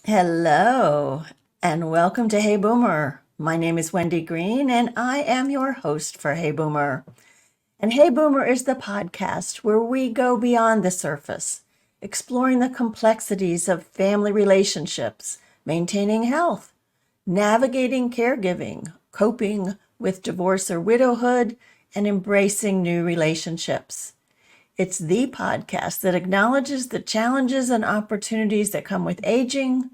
Hello, and welcome to Hey Boomer. My name is Wendy Green, and I am your host for Hey Boomer. And Hey Boomer is the podcast where we go beyond the surface, exploring the complexities of family relationships, maintaining health, navigating caregiving, coping with divorce or widowhood, and embracing new relationships. It's the podcast that acknowledges the challenges and opportunities that come with aging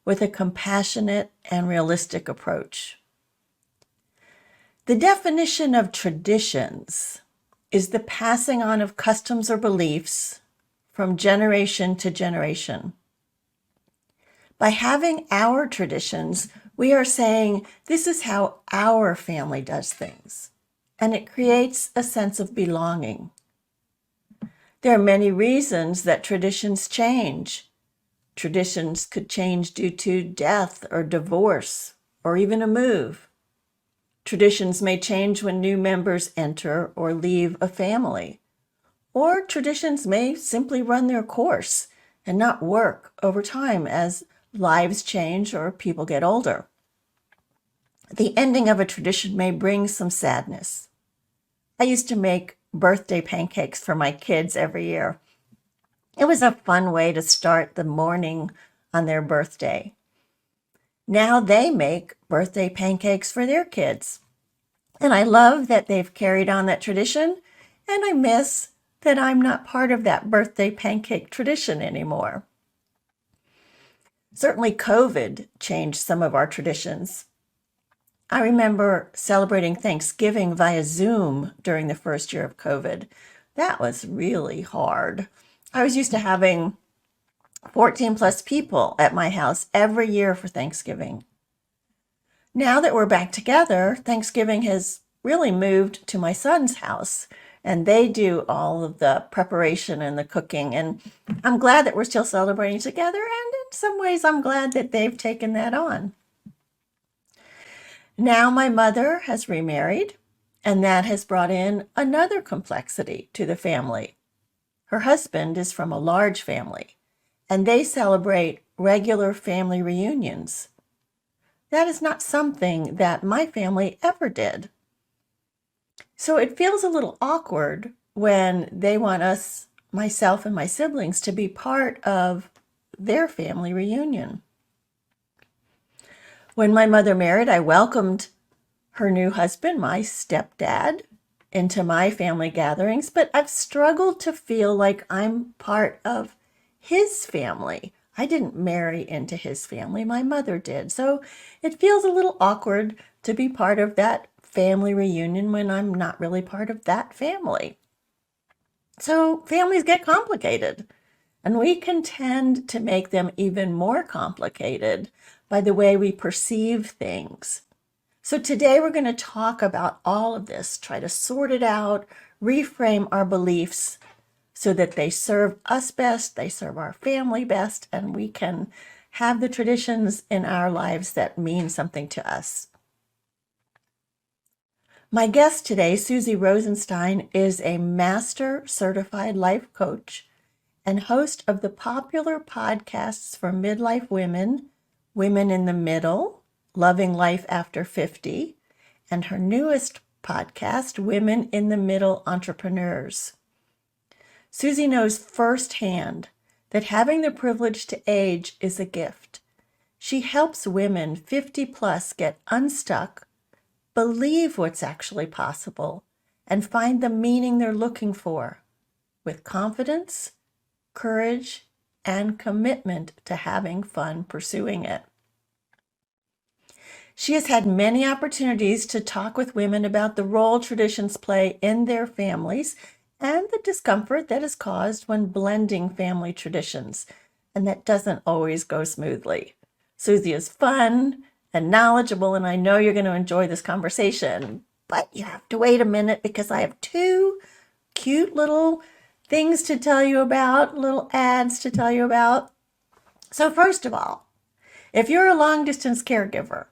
with a compassionate and realistic approach. The definition of traditions is the passing on of customs or beliefs from generation to generation. By having our traditions, we are saying this is how our family does things, and it creates a sense of belonging. There are many reasons that traditions change. Traditions could change due to death or divorce or even a move. Traditions may change when new members enter or leave a family. Or traditions may simply run their course and not work over time as lives change or people get older. The ending of a tradition may bring some sadness. I used to make birthday pancakes for my kids every year. It was a fun way to start the morning on their birthday. Now they make birthday pancakes for their kids. And I love that they've carried on that tradition, and I miss that I'm not part of that birthday pancake tradition anymore. Certainly COVID changed some of our traditions. I remember celebrating Thanksgiving via Zoom during the first year of COVID. That was really hard. I was used to having 14 plus people at my house every year for Thanksgiving. Now that we're back together, Thanksgiving has really moved to my son's house, and they do all of the preparation and the cooking. And I'm glad that we're still celebrating together, and in some ways, I'm glad that they've taken that on. Now my mother has remarried, and that has brought in another complexity to the family. Her husband is from a large family, and they celebrate regular family reunions. That is not something that my family ever did. So it feels a little awkward when they want us, myself and my siblings, to be part of their family reunion. When my mother married, I welcomed her new husband, my stepdad, into my family gatherings, but I've struggled to feel like I'm part of his family. I didn't marry into his family, my mother did. So it feels a little awkward to be part of that family reunion when I'm not really part of that family. So families get complicated, and we can tend to make them even more complicated by the way we perceive things. So today we're going to talk about all of this, try to sort it out, reframe our beliefs so that they serve us best, they serve our family best, and we can have the traditions in our lives that mean something to us. My guest today, Suzy Rosenstein, is a master certified life coach and host of the popular podcasts for midlife women, Women in the Middle, Loving Life After 50, and her newest podcast, Women in the Middle Entrepreneurs. Suzy knows firsthand that having the privilege to age is a gift. She helps women 50 plus get unstuck, believe what's actually possible, and find the meaning they're looking for with confidence, courage, and commitment to having fun pursuing it. She has had many opportunities to talk with women about the role traditions play in their families and the discomfort that is caused when blending family traditions, and that doesn't always go smoothly. Suzy is fun and knowledgeable, and I know you're going to enjoy this conversation, but you have to wait a minute because I have two cute little things to tell you about, little ads to tell you about. So first of all, if you're a long-distance caregiver,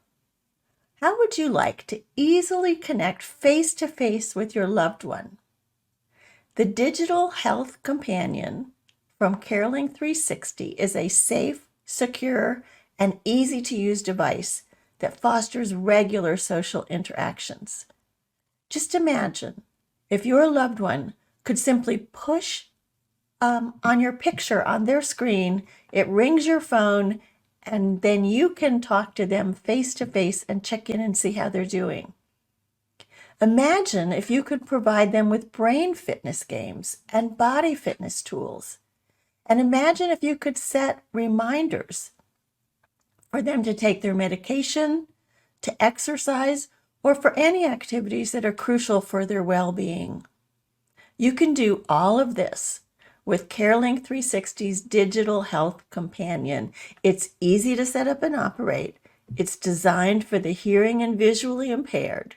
how would you like to easily connect face-to-face with your loved one? The Digital Health Companion from Caroling 360 is a safe, secure, an easy to use device that fosters regular social interactions. Just imagine if your loved one could simply push on your picture on their screen, it rings your phone, and then you can talk to them face to face and check in and see how they're doing. Imagine if you could provide them with brain fitness games and body fitness tools. And imagine if you could set reminders for them to take their medication, to exercise, or for any activities that are crucial for their well-being. You can do all of this with CareLink 360's digital health companion. It's easy to set up and operate. It's designed for the hearing and visually impaired.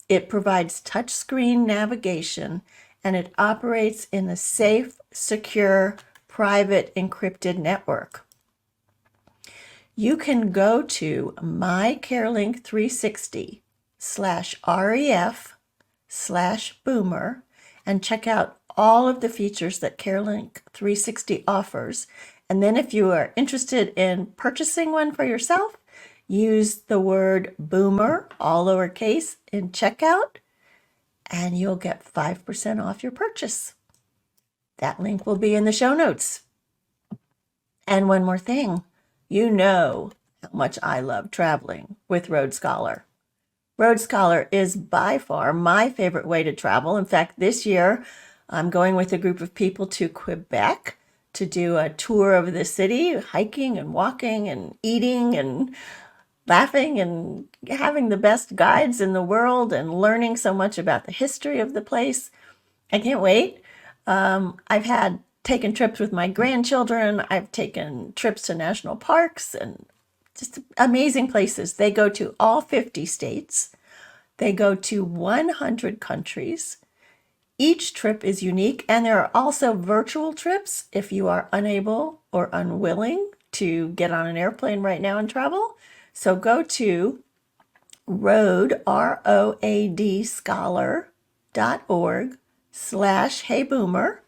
It provides touchscreen navigation, and it operates in a safe, secure, private, encrypted network. You can go to mycarelink360/ref/boomer and check out all of the features that CareLink 360 offers. And then if you are interested in purchasing one for yourself, use the word boomer, all lowercase, in checkout, and you'll get 5% off your purchase. That link will be in the show notes. And one more thing, you know how much I love traveling with Road Scholar. Road Scholar is by far my favorite way to travel. In fact, this year I'm going with a group of people to Quebec to do a tour of the city, hiking and walking and eating and laughing and having the best guides in the world and learning so much about the history of the place. I can't wait. I've had taken trips with my grandchildren. I've taken trips to national parks and just amazing places. They go to all 50 states. They go to 100 countries. Each trip is unique, and there are also virtual trips if you are unable or unwilling to get on an airplane right now and travel. So go to ROAD scholar.org/heyboomer,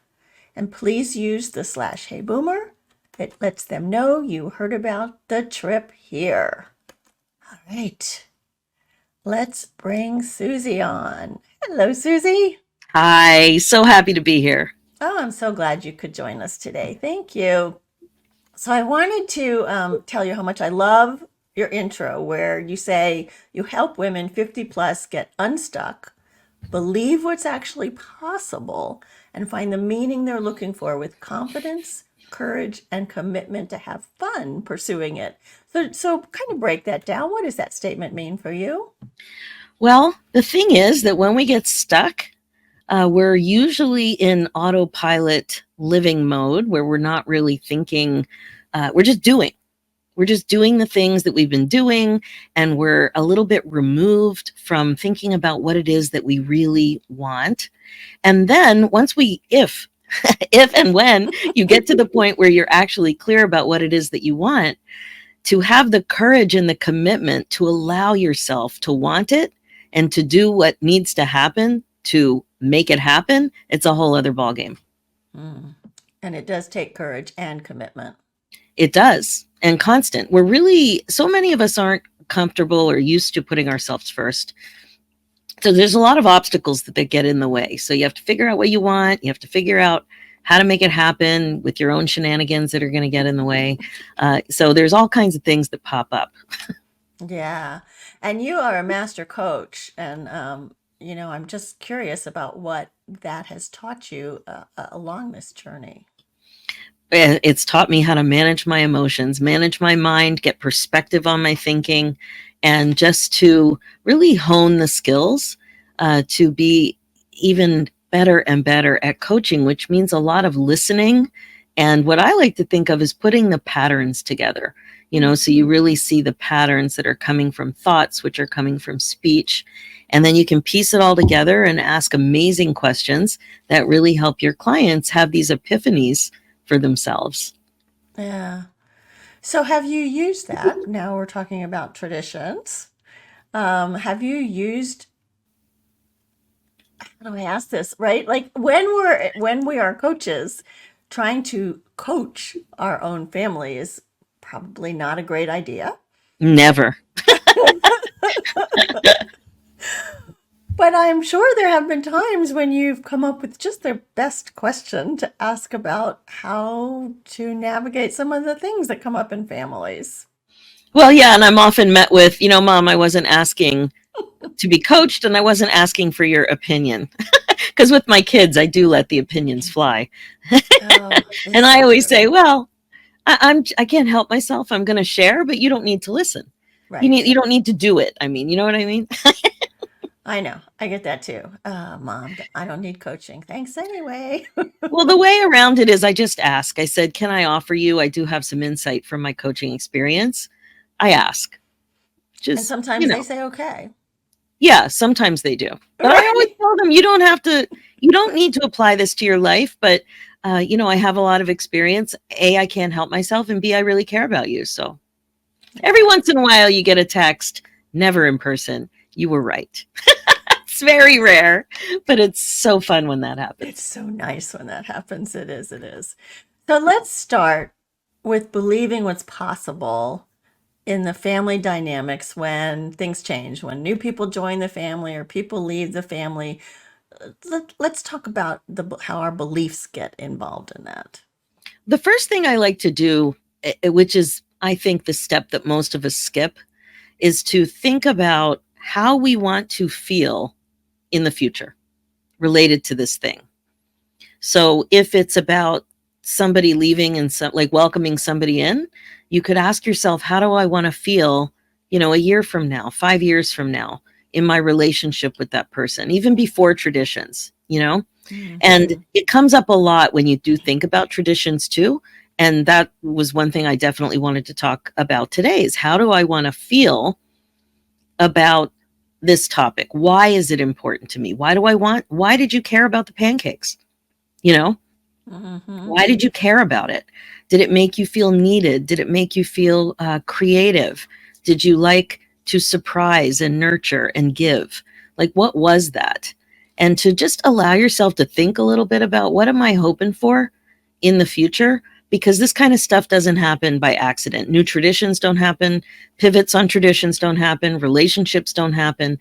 and please use the /heyboomer. It lets them know you heard about the trip here. All right, let's bring Suzy on. Hello, Suzy. Hi, so happy to be here. Oh, I'm so glad you could join us today. Thank you. So I wanted to tell you how much I love your intro, where you say you help women 50 plus get unstuck, believe what's actually possible, and find the meaning they're looking for with confidence, courage, and commitment to have fun pursuing it. So kind of break that down. What does that statement mean for you? Well, the thing is that when we get stuck, we're usually in autopilot living mode where we're not really thinking, we're just doing. We're just doing the things that we've been doing, and we're a little bit removed from thinking about what it is that we really want. And then if and when you get to the point where you're actually clear about what it is that you want, to have the courage and the commitment to allow yourself to want it and to do what needs to happen to make it happen, it's a whole other ballgame. Mm. And it does take courage and commitment. It does. And constant. We're really, so many of us aren't comfortable or used to putting ourselves first. So there's a lot of obstacles that get in the way. So you have to figure out what you want. You have to figure out how to make it happen with your own shenanigans that are going to get in the way. So there's all kinds of things that pop up. Yeah. And you are a master coach. And, I'm just curious about what that has taught you along this journey. It's taught me how to manage my emotions, manage my mind, get perspective on my thinking, and just to really hone the skills to be even better and better at coaching, which means a lot of listening. And what I like to think of is putting the patterns together, so you really see the patterns that are coming from thoughts, which are coming from speech. And then you can piece it all together and ask amazing questions that really help your clients have these epiphanies for themselves. Yeah. So have you used that? Now we're talking about traditions. Have you used, how do I ask this, right? Like when we are coaches, trying to coach our own family is probably not a great idea. Never. But I'm sure there have been times when you've come up with just the best question to ask about how to navigate some of the things that come up in families. Well, yeah, and I'm often met with, Mom, I wasn't asking to be coached and I wasn't asking for your opinion. Because with my kids, I do let the opinions fly. Oh, And it's I so always true. say, well, I can't help myself. I'm going to share, but you don't need to listen. Right. You don't need to do it. I mean, you know what I mean? I know. I get that too. Mom, I don't need coaching. Thanks anyway. Well, the way around it is I just ask. I said, can I offer you? I do have some insight from my coaching experience. I ask. And Just, sometimes they say, okay. yeah, sometimes they do. But I always Right. tell them you don't need to apply this to your life, but I have a lot of experience. A, I can't help myself, and B, I really care about you. So every Yeah. once in a while you get a text, never in person. You were right. It's very rare, but it's so fun when that It's happens. so nice when that happens. It is. It is. So let's start with believing what's possible in the family dynamics when things change, when new people join the family or people leave the family. Let's talk about how our beliefs get involved in that. The first thing I like to do, which is I think the step that most of us skip, is to think about how we want to feel in the future related to this thing. So if it's about somebody leaving and like welcoming somebody in, you could ask yourself, how do I want to feel, a year from now, 5 years from now in my relationship with that person, even before traditions. And Mm-hmm. it comes up a lot when you do think about traditions too. And that was one thing I definitely wanted to talk about today is how do I want to feel about this topic? Why is it important to me? Why did you care about the pancakes? You know, Mm-hmm. why did you care about it? Did it make you feel needed? Did it make you feel creative? Did you like to surprise and nurture and give? Like, what was that? And to just allow yourself to think a little bit about what am I hoping for in the future? Because this kind of stuff doesn't happen by accident. New traditions don't happen. Pivots on traditions don't happen. Relationships don't happen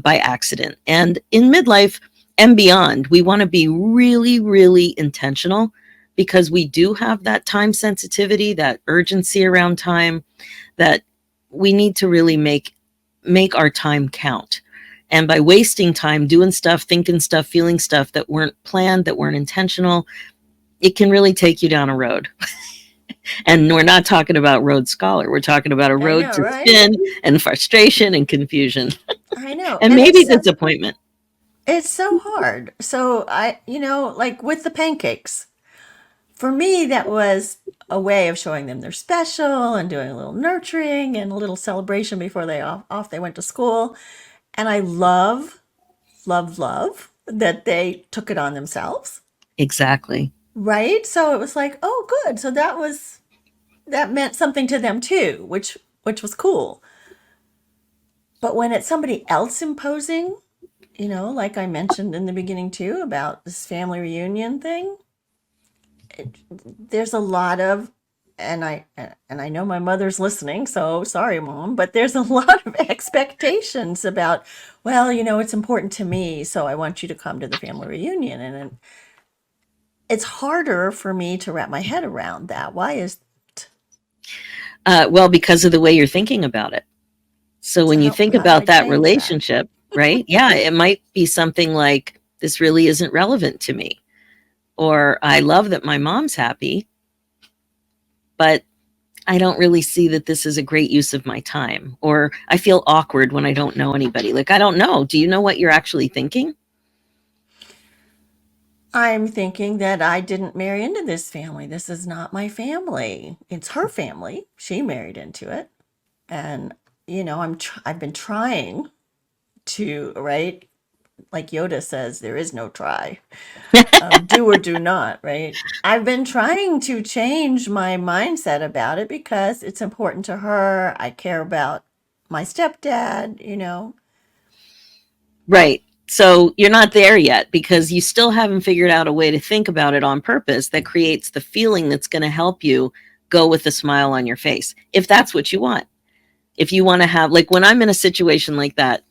by accident. And in midlife and beyond, we want to be really, really intentional because we do have that time sensitivity, that urgency around time, that we need to really make our time count. And by wasting time doing stuff, thinking stuff, feeling stuff that weren't planned, that weren't intentional, it can really take you down a road. And we're not talking about road scholar. We're talking about a I road know, to right? spin and frustration and confusion I know. and And maybe disappointment. it's so hard. So like with the pancakes, for me, that was a way of showing them they're special and doing a little nurturing and a little celebration before off they went to school. And I love that they took it on themselves. Exactly. Right? So it was like, oh, good. So that meant something to them too, which was cool. But when it's somebody else imposing, like I mentioned in the beginning too about this family reunion thing, there's a lot of and I know my mother's listening, so sorry, Mom, but there's a lot of expectations about, well, it's important to me, so I want you to come to the family reunion. And it's harder for me to wrap my head around that. Why is Well, because of the way you're thinking about it. So so when you how think how do I about that change that? relationship, right? Yeah, it might be something like, this really isn't relevant to me. Or I love that my mom's happy, but I don't really see that this is a great use of my time. Or I feel awkward when I don't know anybody. Like, I don't know. Do you know what you're actually thinking? I'm thinking that I didn't marry into this family. This is not my family. It's her family. She married into it. And I've been trying to, right? Like Yoda says, there is no try. Do or do not, right? I've been trying to change my mindset about it because it's important to her. I care about my stepdad. Right. So you're not there yet because you still haven't figured out a way to think about it on purpose that creates the feeling that's going to help you go with a smile on your face, if that's what you want. If you want to have, like when I'm in a situation like that,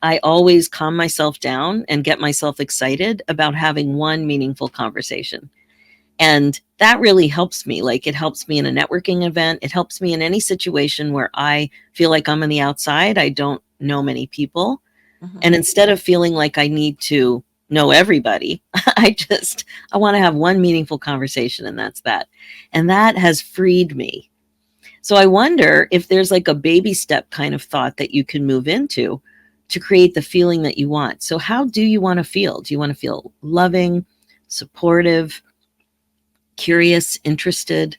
I always calm myself down and get myself excited about having one meaningful conversation. And that really helps me. Like it helps me in a networking event. It helps me in any situation where I feel like I'm on the outside. I don't know many people. And instead of feeling like I need to know everybody, I want to have one meaningful conversation, and that's that. And that has freed me. So I wonder if there's like a baby step kind of thought that you can move into to create the feeling that you want. So how do you want to feel? Do you want to feel loving, supportive, curious, interested?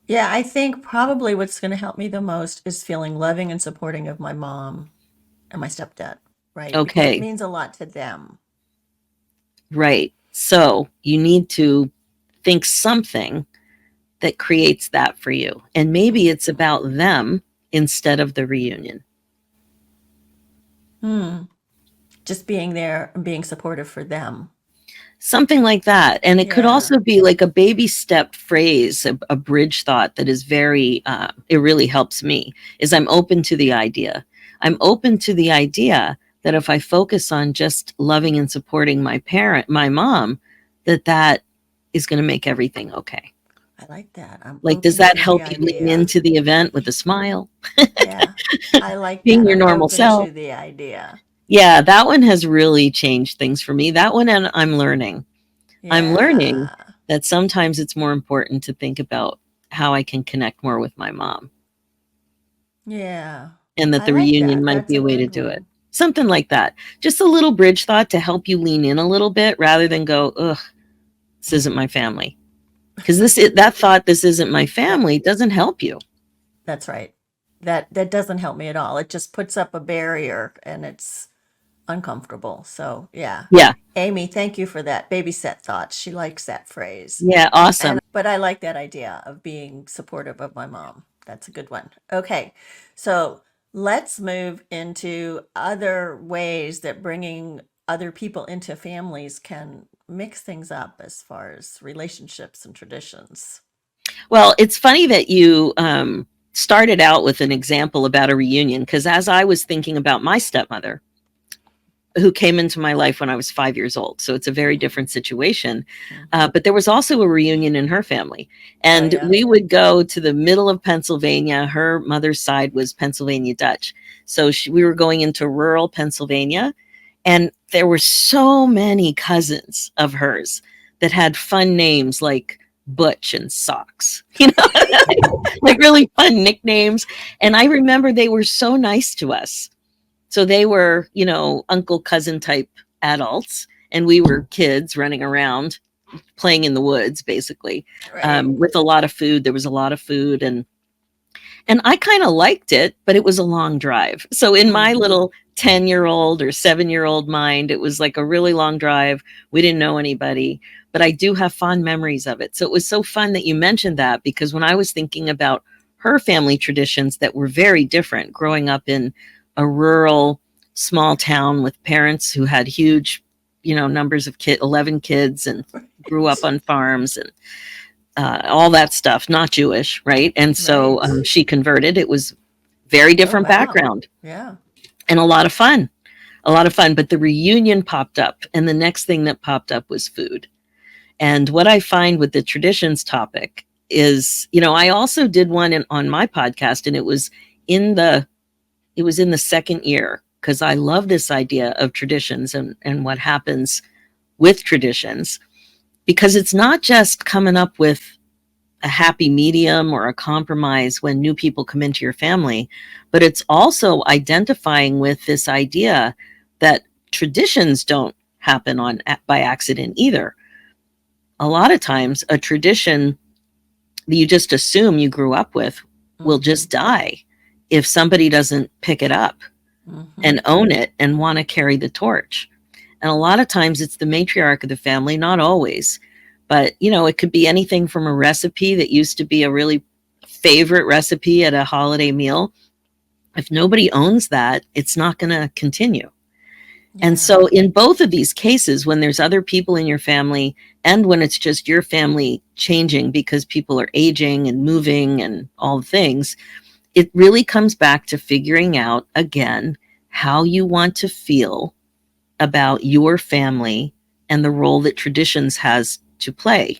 Yeah, I think probably what's going to help me the most is feeling loving and supporting of my mom and my stepdad, right? Because it Okay, means a lot to them. right. So you need to think something that creates that for you. And maybe it's about them instead of the reunion. Just being there and being supportive for them. Something like that. And it could Yeah. also be like a baby step phrase, a bridge thought that is very, it really helps me, is I'm open to the idea. I'm open to the idea that if I focus on just loving and supporting my mom, that is going to make everything okay. I like that. I'm Like, does open that to the help you lean idea. into the event with a smile, Yeah. I like being that. your I'm normal open self? to the idea. Yeah, that one has really changed things for me. That one, and I'm learning. I'm learning Yeah. that sometimes it's more important to think about how I can connect more with my mom, Yeah. and that I the like reunion that. might That's be a a way to good do it. one. Something like that. Just a little bridge thought to help you lean in a little bit rather than go, ugh, this isn't my family. Because that thought, this isn't my That family, doesn't help you. that's right. That doesn't help me at all. It just puts up a barrier and it's uncomfortable. So, yeah. Yeah. Amy, thank you for that baby set thoughts. She likes that phrase. Yeah. And Awesome. but I like that idea of being supportive of my mom. That's a good one. Okay. So, let's move into other ways that bringing other people into families can mix things up as far as relationships and traditions. Well, it's funny that you started out with an example about a reunion, because as I was thinking about my stepmother, who came into my life when I was 5 years old. So it's a very different situation. Mhm. But there was also a reunion in her family. Oh, And yeah. we would go to the middle of Pennsylvania. Her mother's side was Pennsylvania Dutch. So we were going into rural Pennsylvania. And there were so many cousins of hers that had fun names like Butch and Socks, like really fun nicknames. And I remember they were so nice to us. So they were, uncle cousin type adults, and we were kids running around playing in the woods, basically, Right. with a lot of food. There was a lot of food, and I kind of liked it, but it was a long drive. So in my Mm-hmm. little 10-year-old or 7-year-old mind, it was like a really long drive. We didn't know anybody, but I do have fond memories of it. So it was so fun that you mentioned that, because when I was thinking about her family traditions that were very different, growing up in a rural small town with parents who had huge, numbers of 11 kids, and grew up Right. on farms, and all that stuff, not Jewish, right? And so Right. she converted. It was very Oh, different wow. background Yeah. and a lot of fun, a lot of fun. But the reunion popped up, and the next thing that popped up was food. And what I find with the traditions topic is, I also did one on my podcast, and in the it was in the second year, because I love this idea of traditions and what happens with traditions, because it's not just coming up with a happy medium or a compromise when new people come into your family, but it's also identifying with this idea that traditions don't happen by accident either. A lot of times a tradition that you just assume you grew up with will Mm-hmm. just die if somebody doesn't pick it up Mm-hmm. and own it and want to carry the torch. And a lot of times it's the matriarch of the family, not always. But, it could be anything from a recipe that used to be a really favorite recipe at a holiday meal. If nobody owns that, it's not going to continue. And Yeah. so, in both of these cases, when there's other people in your family and when it's just your family changing because people are aging and moving and all the things, it really comes back to figuring out again how you want to feel about your family and the role that traditions has to play,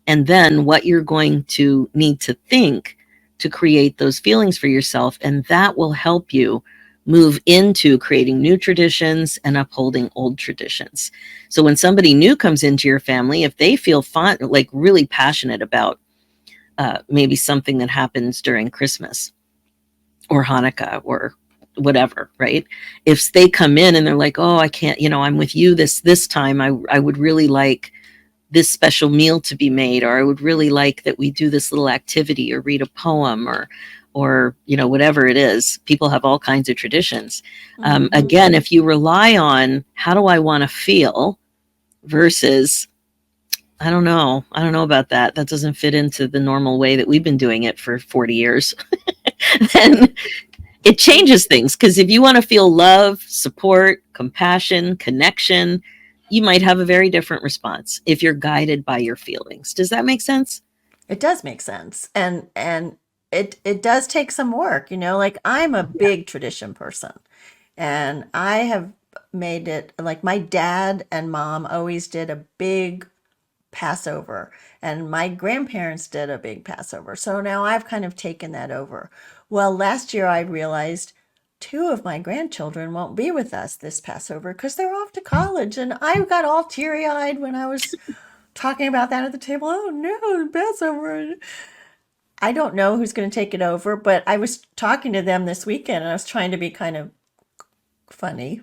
and then what you're going to need to think to create those feelings for yourself. And that will help you move into creating new traditions and upholding old traditions. So when somebody new comes into your family, if they feel fun, like really passionate about maybe something that happens during Christmas or Hanukkah or whatever, right? If they come in and they're like, oh, I can't, I'm with you this time. I would really like this special meal to be made, or I would really like that we do this little activity or read a poem or whatever it is. People have all kinds of traditions. Again, if you rely on how do I want to feel versus I don't know about that, that doesn't fit into the normal way that we've been doing it for 40 years, then it changes things. Because if you want to feel love, support, compassion, connection, you might have a very different response if you're guided by your feelings. Does that make sense? It does make sense. And it does take some work, like I'm a big tradition person. And I have made it like my dad and mom always did a big Passover, and my grandparents did a big Passover. So now I've kind of taken that over. Well, last year I realized two of my grandchildren won't be with us this Passover because they're off to college. And I got all teary eyed when I was talking about that at the table. Oh no, Passover. I don't know who's going to take it over, but I was talking to them this weekend and I was trying to be kind of funny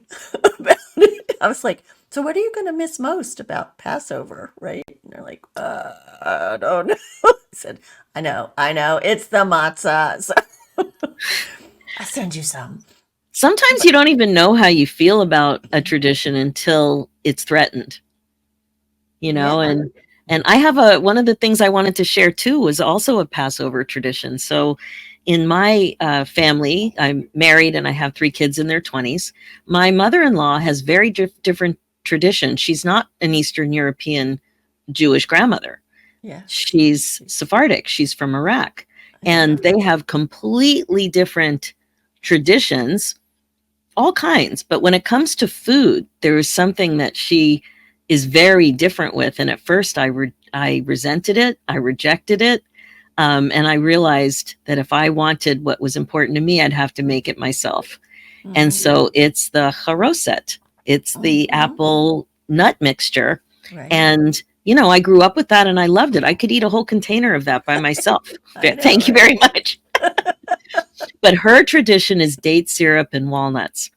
about it. I was like, so what are you going to miss most about Passover, right? And they're like, I don't know. I said, I know, it's the matzah. So I'll send you some. Sometimes But you don't even know how you feel about a tradition until it's threatened, yeah, and I have one of the things I wanted to share too was also a Passover tradition. So in my family, I'm married and I have 3 kids in their 20s. My mother-in-law has very different traditions. She's not an Eastern European Jewish grandmother. yes, She's Sephardic. She's from Iraq. And yeah. they have completely different traditions, all kinds. But when it comes to food, there is something that she is very different with. And at first, I resented it, I rejected it. And I realized that if I wanted what was important to me, I'd have to make it myself. And Mm-hmm. so it's the charoset, it's the Mm-hmm. apple nut mixture. Right. And, I grew up with that and I loved it. I could eat a whole container of that by myself. I know, Thank you right? very much. But her tradition is date syrup and walnuts.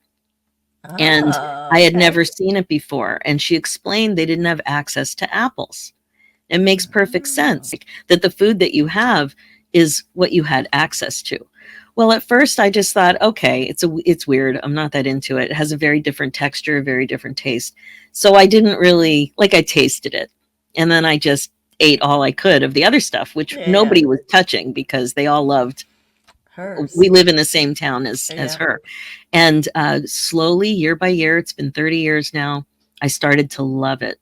And Oh, I had okay. never seen it before. And she explained they didn't have access to apples. It makes perfect Oh, sense that the food that you have is what you had access to. Well, at first I just thought, okay, it's weird. I'm not that into it. It has a very different texture, a very different taste. So I didn't really I tasted it. And then I just ate all I could of the other stuff, which yeah. nobody was touching because they all loved. Hers. We live in the same town as Yeah. her. And slowly, year by year, it's been 30 years now, I started to love it.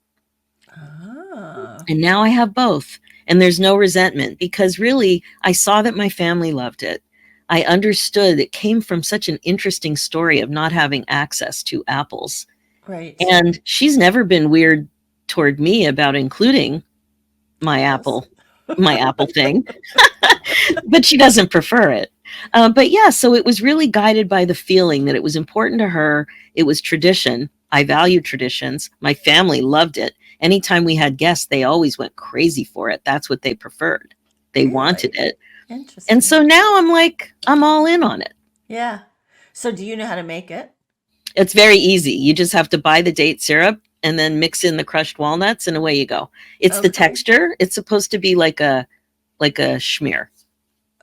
Oh, And now I have both. And there's no resentment because really I saw that my family loved it. I understood it came from such an interesting story of not having access to apples. right. And she's never been weird toward me about including my Apples. apple, my apple thing, but she doesn't prefer it. But yeah, so it was really guided by the feeling that it was important to her. It was tradition. I value traditions. My family loved it. Anytime we had guests, they always went crazy for it. That's what they preferred. They wanted Really? it. And Interesting. so now I'm all in on it. Yeah. So do you know how to make it? It's very easy. You just have to buy the date syrup and then mix in the crushed walnuts and away you go. It's the Okay. texture. It's supposed to be like a schmear.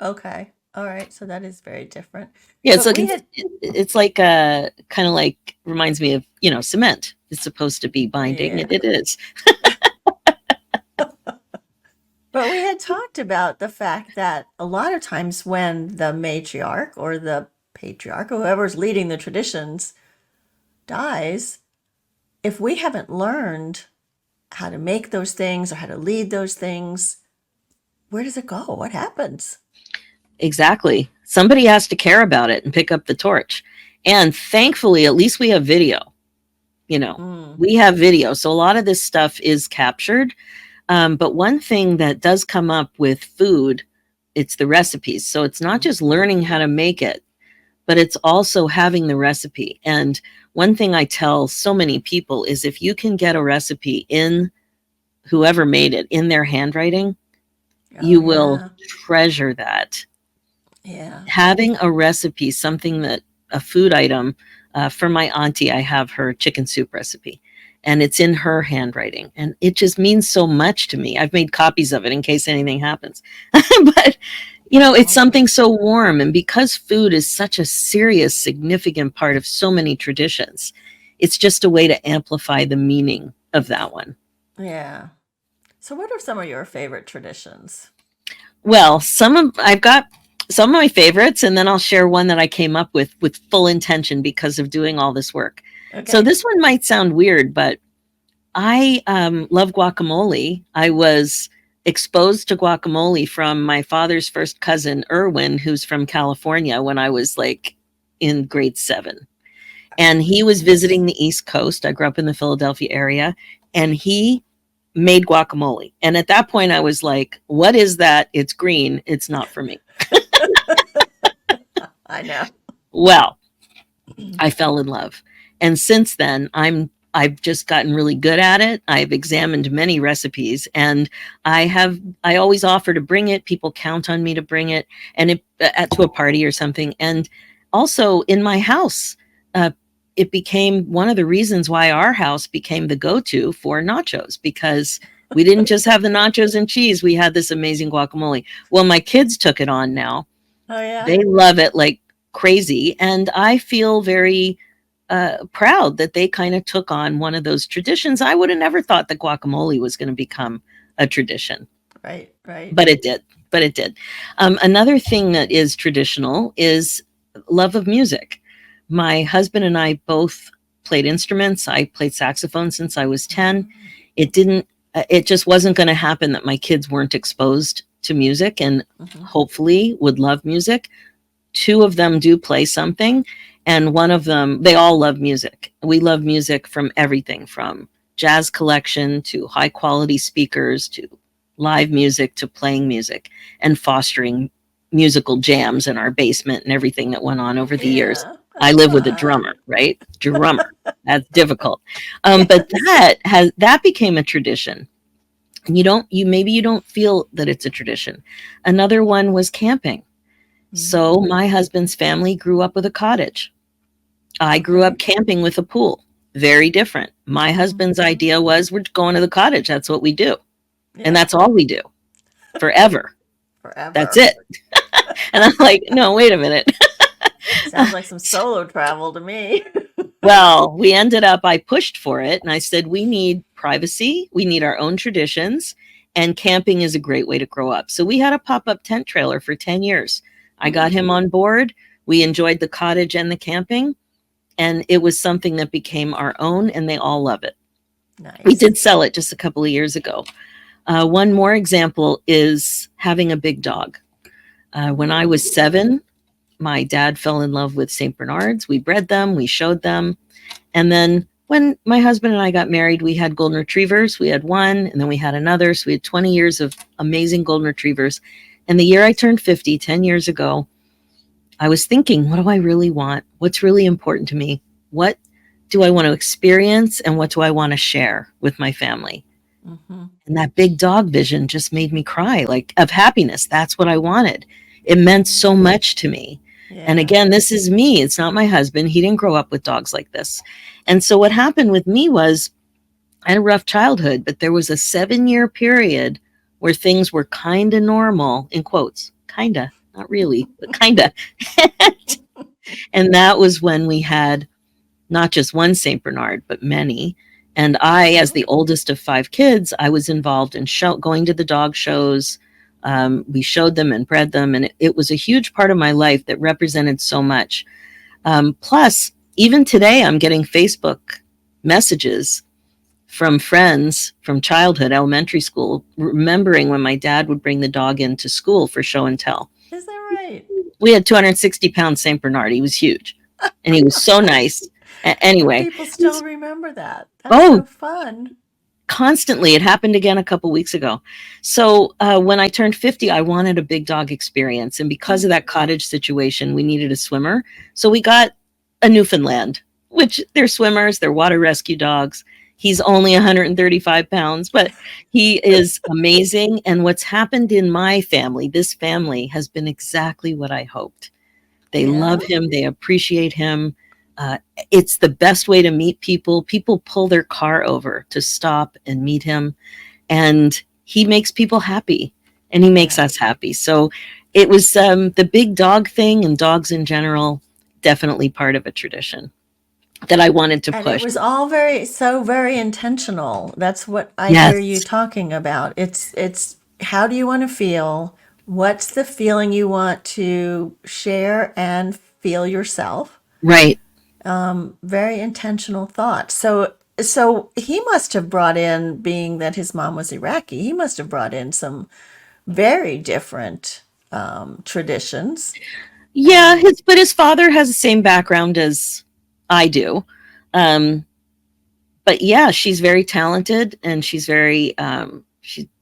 Okay. All right. So that is very different. Yeah, But we had, it's like a kind of like reminds me of, cement. It's supposed to be binding. yeah. It is. But we had talked about the fact that a lot of times when the matriarch or the patriarch, whoever's leading the traditions, dies, if we haven't learned how to make those things or how to lead those things, where does it go? What happens? Exactly. Somebody has to care about it and pick up the torch. And thankfully, at least we have video. You know, we have video. So a lot of this stuff is captured. But one thing that does come up with food, it's the recipes. So it's not just learning how to make it, but it's also having the recipe. And one thing I tell so many people is if you can get a recipe in whoever made it in their handwriting, you will treasure that. Yeah. Having a recipe, something that a food item, for my auntie, I have her chicken soup recipe and it's in her handwriting and it just means so much to me. I've made copies of it in case anything happens, but you know, it's something so warm. And because food is such a serious, significant part of so many traditions, it's just a way to amplify the meaning of that one. Yeah. So what are some of your favorite traditions? Well, I've got some of my favorites, and then I'll share one that I came up with full intention because of doing all this work. Okay. So this one might sound weird, but I love guacamole. I was exposed to guacamole from my father's first cousin, Erwin, who's from California, when I was like in grade 7. And he was visiting the East Coast. I grew up in the Philadelphia area, and he made guacamole. And at that point, I was like, what is that? It's green. It's not for me. I know. Well, I fell in love. And since then, I've just gotten really good at it. I've examined many recipes and I always offer to bring it. People count on me to bring it and to a party or something. And also in my house, it became one of the reasons why our house became the go-to for nachos, because we didn't just have the nachos and cheese. We had this amazing guacamole. Well, my kids took it on now. Oh, yeah. They love it like crazy. And I feel very proud that they kind of took on one of those traditions. I would have never thought that guacamole was going to become a tradition. Right. But it did. Another thing that is traditional is love of music. My husband and I both played instruments. I played saxophone since I was 10. It just wasn't going to happen that my kids weren't exposed to music and hopefully would love music. 2 of them do play something. And one of them, they all love music. We love music from everything from jazz collection to high quality speakers to live music to playing music and fostering musical jams in our basement and everything that went on over the years. I live with a drummer, right? Drummer. That's difficult. But that became a tradition. And maybe you don't feel that it's a tradition. Another one was camping. So my husband's family grew up with a cottage. I grew up camping with a pool. Very different. My husband's idea was we're going to the cottage. That's what we do. Yeah. And that's all we do. Forever. That's it. And I'm like, no, wait a minute. Sounds like some solo travel to me. Well, I pushed for it and I said, we need privacy. We need our own traditions. And camping is a great way to grow up. So we had a pop-up tent trailer for 10 years. I got him on board. We enjoyed the cottage and the camping. And it was something that became our own and they all love it. Nice. We did sell it just a couple of years ago. One more example is having a big dog. When I was 7, my dad fell in love with St. Bernards. We bred them, we showed them. And then when my husband and I got married, we had golden retrievers. We had one and then we had another. So we had 20 years of amazing golden retrievers. And the year I turned 50, 10 years ago, I was thinking, what do I really want? What's really important to me? What do I want to experience? And what do I want to share with my family? And that big dog vision just made me cry, like of happiness. That's what I wanted. It meant so much to me. Yeah. And again, this is me. It's not my husband. He didn't grow up with dogs like this. And so what happened with me was I had a rough childhood, but there was a 7-year period where things were kind of normal, in quotes, kind of, not really, but kind of. And that was when we had not just one St. Bernard, but many. And I, as the oldest of 5 kids, I was involved in going to the dog shows. We showed them and bred them. And it was a huge part of my life that represented so much. Plus, even today, I'm getting Facebook messages from friends from childhood, elementary school, remembering when my dad would bring the dog into school for show and tell. Is that right? We had 260-pound St. Bernard. He was huge and he was so nice. Anyway, People still remember that. That's so oh, fun. constantly. It happened again a couple weeks ago. So when I turned 50, I wanted a big dog experience. And because of that cottage situation, we needed a swimmer. So we got a Newfoundland, which they're swimmers, they're water rescue dogs. He's only 135 pounds, but he is amazing. And what's happened in my family, this family, has been exactly what I hoped. They love him. They appreciate him. It's the best way to meet people. People pull their car over to stop and meet him. And he makes people happy. And he makes us happy. So it was the big dog thing and dogs in general, definitely part of a tradition that I wanted to And push. it was all very intentional. That's what I hear you talking about. It's how do you want to feel? What's the feeling you want to share and feel yourself? Right. Very intentional thought. So he must have brought in, being that his mom was Iraqi, he must have brought in some very different traditions. Yeah, but his father has the same background as I do. But yeah, she's very talented and she's very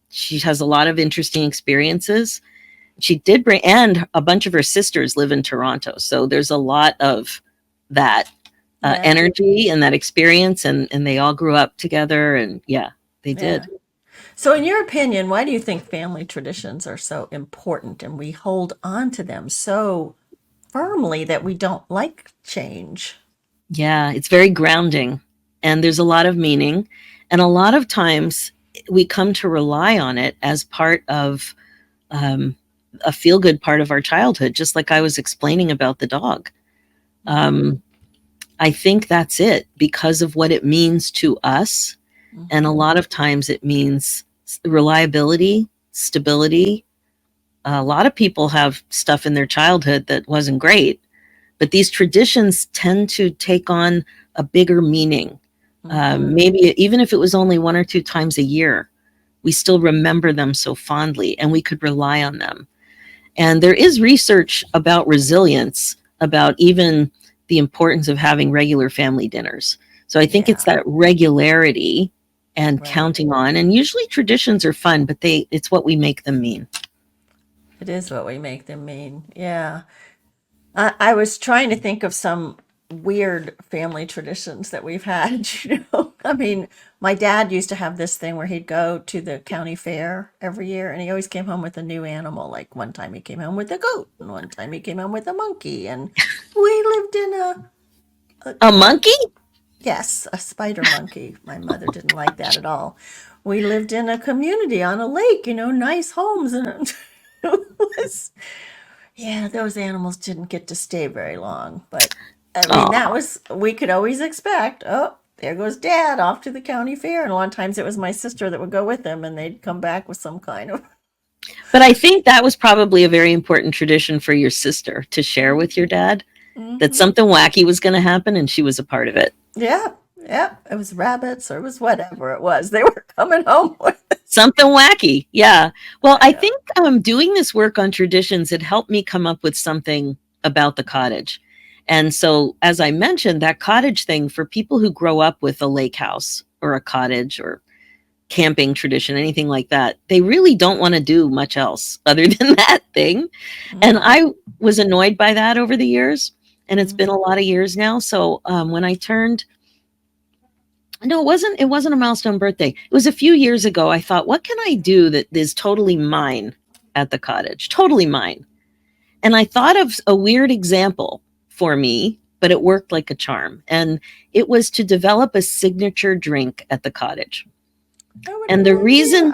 she has a lot of interesting experiences. She did bring, and a bunch of her sisters live in Toronto, so there's a lot of that energy and that experience, and they all grew up together, and they did. So in your opinion, why do you think family traditions are so important and we hold on to them so firmly that we don't like change? Yeah, it's very grounding and there's a lot of meaning. And a lot of times we come to rely on it as part of a feel good part of our childhood, just like I was explaining about the dog. I think that's it because of what it means to us. And a lot of times it means reliability, stability. A lot of people have stuff in their childhood that wasn't great, but these traditions tend to take on a bigger meaning. Maybe even if it was only 1 or 2 times a year, we still remember them so fondly and we could rely on them. And there is research about resilience, about even the importance of having regular family dinners. So I think it's that regularity and counting on, and usually traditions are fun, but it's what we make them mean. It is what we make them mean. Yeah. I was trying to think of some weird family traditions that we've had, I mean, my dad used to have this thing where he'd go to the county fair every year and he always came home with a new animal. Like one time he came home with a goat and one time he came home with a monkey. And we lived in a monkey? Yes, a spider monkey. My mother didn't like that at all. We lived in a community on a lake, nice homes. And it was, those animals didn't get to stay very long. But I mean, that was, we could always expect, oh, there goes dad off to the county fair. And a lot of times it was my sister that would go with him and they'd come back with some kind of. But I think that was probably a very important tradition for your sister to share with your dad, that something wacky was going to happen and she was a part of it. Yeah. It was rabbits or it was whatever it was. They were coming home with it. Something wacky. Yeah. Well, I think doing this work on traditions, it helped me come up with something about the cottage. And so, as I mentioned, that cottage thing for people who grow up with a lake house or a cottage or camping tradition, anything like that, they really don't want to do much else other than that thing. And I was annoyed by that over the years. And it's been a lot of years now. So when I turned, no, it wasn't a milestone birthday. It was a few years ago. I thought, what can I do that is totally mine at the cottage? Totally mine. And I thought of a weird example for me, but it worked like a charm. And it was to develop a signature drink at the cottage. And the reason,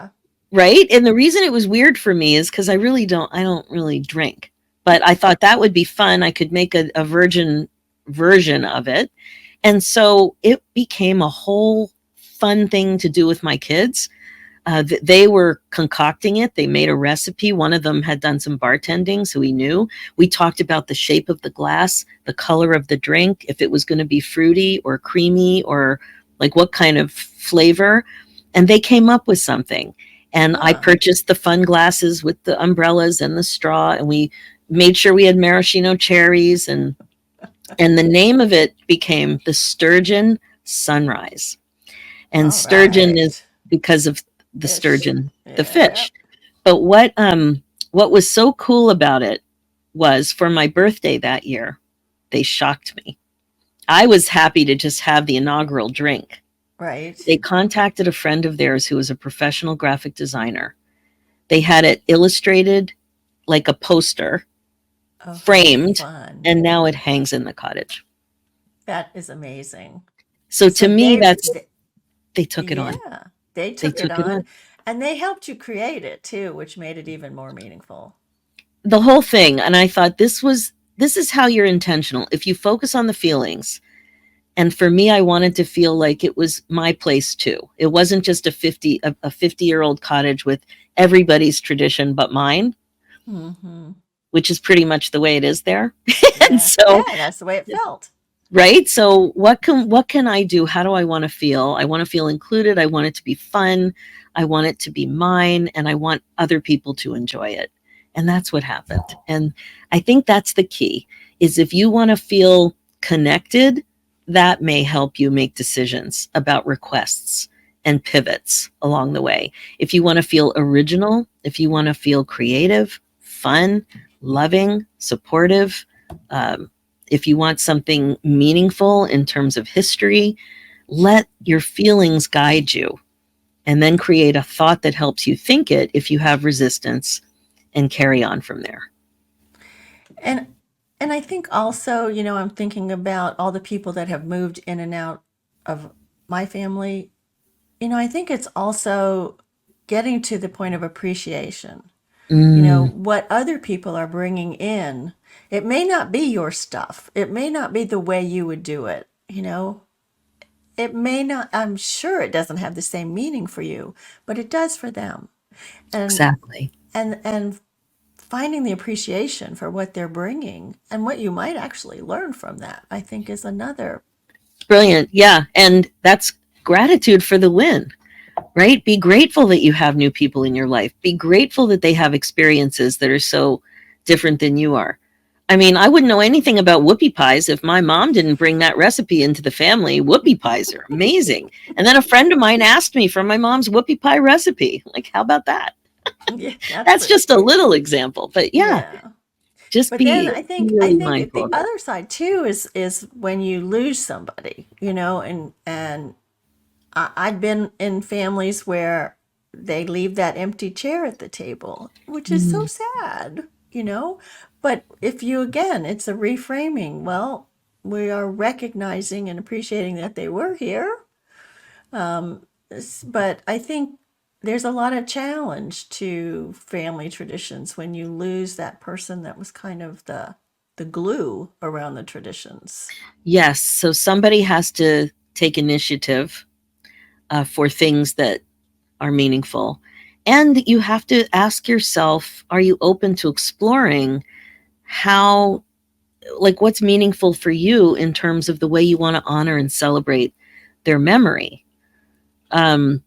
right? And the reason it was weird for me is because I don't really drink. But I thought that would be fun. I could make a virgin version of it. And so it became a whole fun thing to do with my kids. They were concocting it. They made a recipe. One of them had done some bartending, so we knew. We talked about the shape of the glass, the color of the drink, if it was going to be fruity or creamy or like what kind of flavor, and they came up with something. And I Huh. purchased the fun glasses with the umbrellas and the straw, and we made sure we had maraschino cherries, and the name of it became the Sturgeon Sunrise. And All sturgeon is right. because of the Fish. sturgeon, the Yeah. fish. But what was so cool about it was for my birthday that year, they shocked me. I was happy to just have the inaugural drink. Right. They contacted a friend of theirs who was a professional graphic designer. They had it illustrated like a poster, Oh, how framed, fun. and now it hangs in the cottage. That is amazing. So to So me, they took it on. yeah, they They took it took it on on. and they helped you create it too, which made it even more meaningful. The whole thing. And I thought this is how you're intentional. If you focus on the feelings, and for me, I wanted to feel like it was my place too. It wasn't just a 50-year-old cottage with everybody's tradition but mine, Hmm. which is pretty much the way it is there. And Yeah. so, Yeah, that's the way it felt. right? So what can I do? How do I want to feel? I want to feel included. I want it to be fun. I want it to be mine, and I want other people to enjoy it. And that's what happened. And I think that's the key, is if you want to feel connected, that may help you make decisions about requests and pivots along the way. If you want to feel original, if you want to feel creative, fun, loving, supportive, um, if you want something meaningful in terms of history, let your feelings guide you, and then create a thought that helps you think it if you have resistance, and carry on from there. And and I think also, I'm thinking about all the people that have moved in and out of my family. I think it's also getting to the point of appreciation. Mm, What other people are bringing in. It may not be your stuff. It may not be the way you would do it. It may not, I'm sure it doesn't have the same meaning for you, but it does for them. And exactly. and finding the appreciation for what they're bringing and what you might actually learn from that, I think is another. Brilliant. Yeah. And that's gratitude for the win, right? Be grateful that you have new people in your life. Be grateful that they have experiences that are so different than you are. I mean, I wouldn't know anything about whoopie pies if my mom didn't bring that recipe into the family. Whoopie pies are amazing. And then a friend of mine asked me for my mom's whoopie pie recipe. Like, how about that? Yeah, that's That's pretty just a cool. little example. But yeah, Yeah. just But then be I really think mindful the of it. other side too is when you lose somebody, and I've been in families where they leave that empty chair at the table, which is so Mm, sad. But if you, again, it's a reframing. Well, we are recognizing and appreciating that they were here. But I think there's a lot of challenge to family traditions when you lose that person that was kind of the glue around the traditions. yes. So somebody has to take initiative for things that are meaningful. And you have to ask yourself, are you open to exploring how, like, what's meaningful for you in terms of the way you want to honor and celebrate their memory? Um,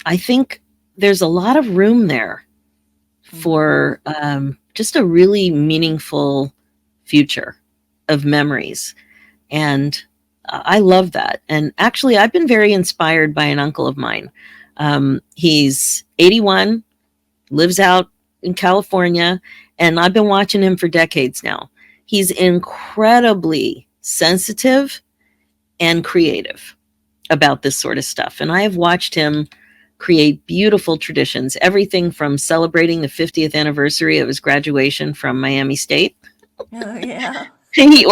I think there's a lot of room there Hmm. for just a really meaningful future of memories. And I love that. And actually, I've been very inspired by an uncle of mine. He's 81, lives out in California, and I've been watching him for decades now. He's incredibly sensitive and creative about this sort of stuff. And I have watched him create beautiful traditions, everything from celebrating the 50th anniversary of his graduation from Miami State. Oh, yeah. He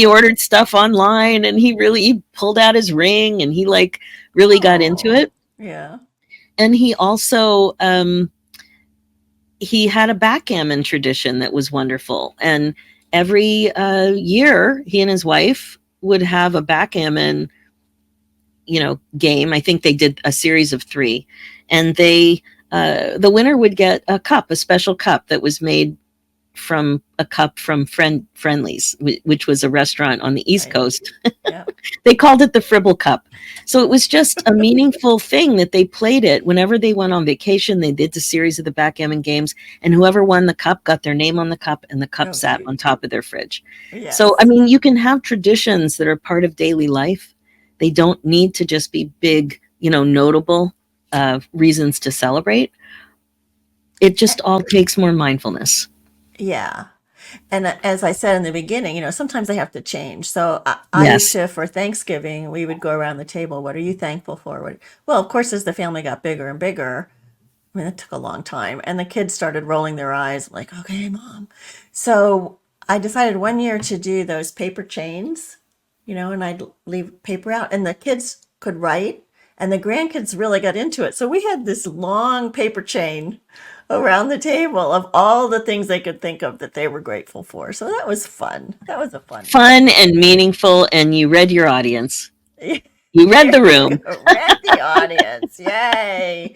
ordered stuff online, and he pulled out his ring, and he like really got into Oh, it. yeah. And he also he had a backgammon tradition that was wonderful. And every year, he and his wife would have a backgammon, game. I think they did a series of three, and the winner would get a cup, a special cup that was made from a cup from Friendly's, which was a restaurant on the East Right. Coast. Yeah. They called it the Fribble Cup. So it was just a meaningful thing that they played it whenever they went on vacation. They did the series of the backgammon games, and whoever won the cup got their name on the cup, and the cup Oh, sat cute. on top of their fridge. So, I Yes. mean, you can have traditions that are part of daily life. They don't need to just be big, notable reasons to celebrate. It just all takes more mindfulness. Yeah. And as I said in the beginning, sometimes they have to change. So I used Yes. to, for Thanksgiving, we would go around the table. What are you thankful for? Well, of course, as the family got bigger and bigger, I mean, it took a long time. And the kids started rolling their eyes like, okay, mom. So I decided one year to do those paper chains, and I'd leave paper out and the kids could write and the grandkids really got into it. So we had this long paper chain around the table of all the things they could think of that they were grateful for. So that was fun. That was a fun Fun project. and meaningful, and you read your audience. You read There the you room. go. Read the audience. Yay.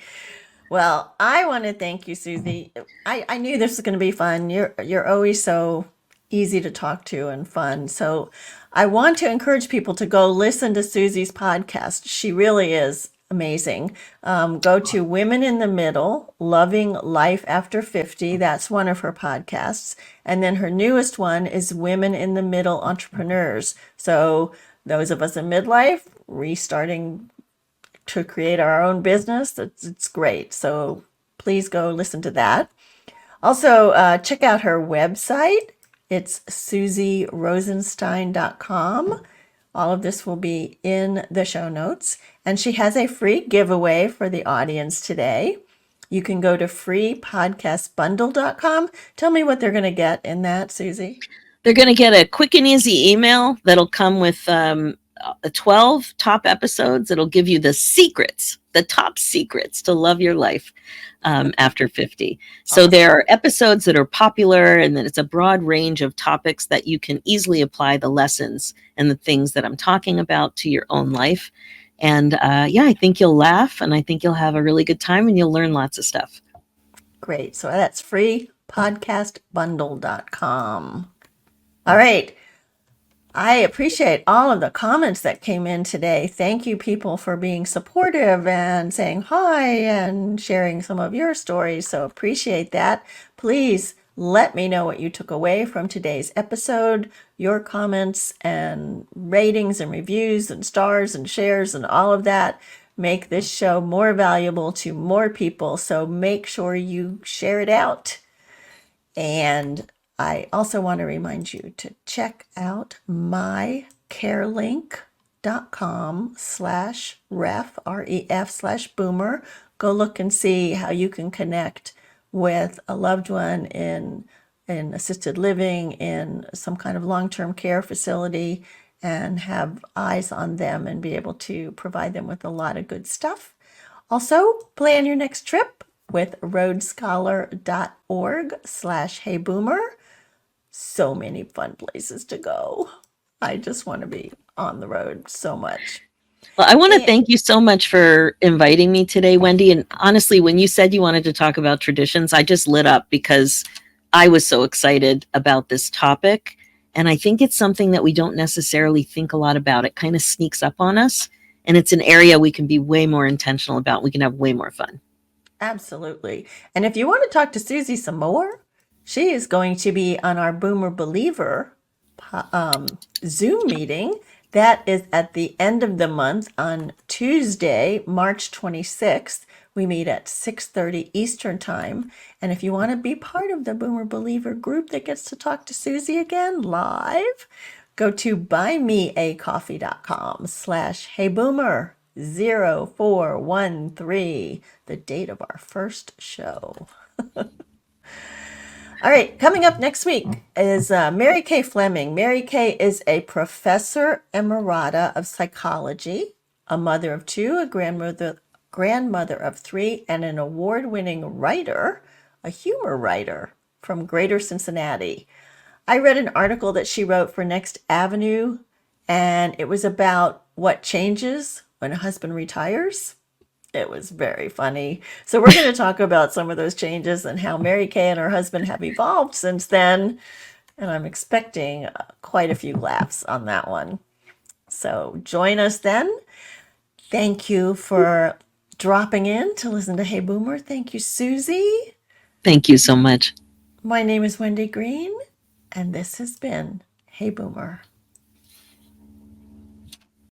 Well, I want to thank you, Suzy. I knew this was going to be fun. You're always so easy to talk to and fun. So I want to encourage people to go listen to Suzy's podcast. She really is amazing. Go to Women in the Middle, Loving Life After 50. That's one of her podcasts. And then her newest one is Women in the Middle Entrepreneurs. So those of us in midlife, restarting to create our own business. It's great. So please go listen to that. Also, check out her website. It's suzyrosenstein.com. All of this will be in the show notes. And she has a free giveaway for the audience today. You can go to freepodcastbundle.com. Tell me what they're going to get in that, Suzy. They're going to get a quick and easy email that'll come with 12 top episodes. It'll give you the top secrets to love your life after 50. So Awesome. there are episodes that are popular, and then it's a broad range of topics that you can easily apply the lessons and the things that I'm talking about to your own life. And yeah, I think you'll laugh, and I think you'll have a really good time, and you'll learn lots of stuff. Great. So that's freepodcastbundle.com. All right. I appreciate all of the comments that came in today. Thank you, people, for being supportive and saying hi and sharing some of your stories. So appreciate that. Please let me know what you took away from today's episode, your comments and ratings and reviews and stars and shares and all of that make this show more valuable to more people. So make sure you share it out. And I also want to remind you to check out mycarelink.com/ref, REF/boomer. Go look and see how you can connect with a loved one in assisted living, in some kind of long-term care facility, and have eyes on them and be able to provide them with a lot of good stuff. Also, plan your next trip with roadscholar.org/heyboomer. So many fun places to go. I just want to be on the road so much. Well, I want to And thank you so much for inviting me today, Wendy. And honestly, when you said you wanted to talk about traditions, I just lit up because I was so excited about this topic. And I think it's something that we don't necessarily think a lot about. It kind of sneaks up on us. And it's an area we can be way more intentional about. We can have way more fun. absolutely. And if you want to talk to Suzy some more, she is going to be on our Boomer Believer Zoom meeting. That is at the end of the month on Tuesday, March 26th. We meet at 6:30 Eastern Time. And if you want to be part of the Boomer Believer group that gets to talk to Suzy again live, go to buymeacoffee.com/heyboomer0413, the date of our first show. All right, coming up next week is Mary Kay Fleming. Mary Kay is a professor emerita of psychology, a mother of two, a grandmother of three, and an award-winning writer, a humor writer from Greater Cincinnati. I read an article that she wrote for Next Avenue, and it was about what changes when a husband retires. It was very funny. So we're going to talk about some of those changes and how Mary Kay and her husband have evolved since then. And I'm expecting quite a few laughs on that one. So join us then. Thank you for dropping in to listen to Hey Boomer. Thank you, Suzy. Thank you so much. My name is Wendy Green, and this has been Hey Boomer.